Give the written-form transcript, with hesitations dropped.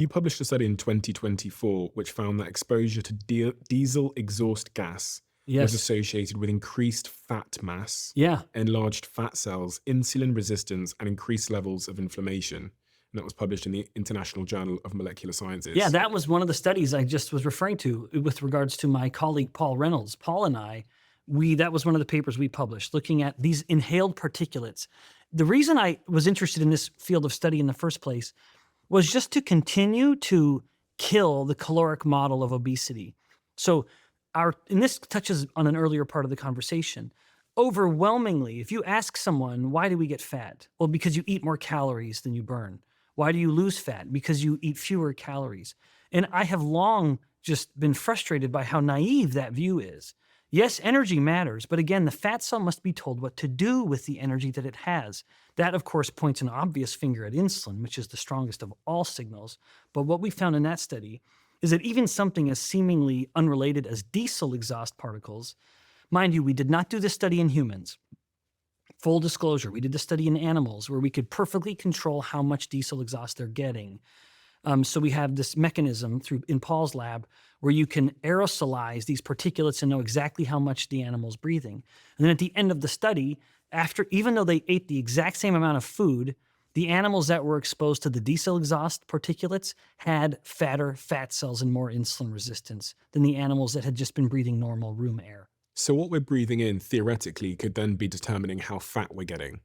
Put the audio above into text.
You published a study in 2024 which found that exposure to diesel exhaust gas was Yes. associated with increased fat mass, Yeah. enlarged fat cells, insulin resistance, and increased levels of inflammation. And that was published in the International Journal of Molecular Yeah, Sciences. that was one of the studies I just was referring to with regards to my colleague Paul Reynolds. Paul and I, we that was one of the papers we published looking at these inhaled particulates. The reason I was interested in this field of study in the first place was just to continue to kill the caloric model of obesity. So our and this touches on an earlier part of the conversation. Overwhelmingly, if you ask someone, why do we get fat? Well, because you eat more calories than you burn. Why do you lose fat? Because you eat fewer calories. And I have long just been frustrated by how naive that view is. Yes, energy matters, but again, the fat cell must be told what to do with the energy that it has. That, of course, points an obvious finger at insulin, which is the strongest of all signals. But what we found in that study is that even something as seemingly unrelated as diesel exhaust particles, mind you, we did not do this study in humans. Full disclosure, we did the study in animals where we could perfectly control how much diesel exhaust they're getting. So we have this mechanism through in Paul's lab where you can aerosolize these particulates and know exactly how much the animal's breathing. And then at the end of the study, after even though they ate the exact same amount of food, the animals that were exposed to the diesel exhaust particulates had fatter fat cells and more insulin resistance than the animals that had just been breathing normal room air. So, what we're breathing in theoretically could then be determining how fat we're getting.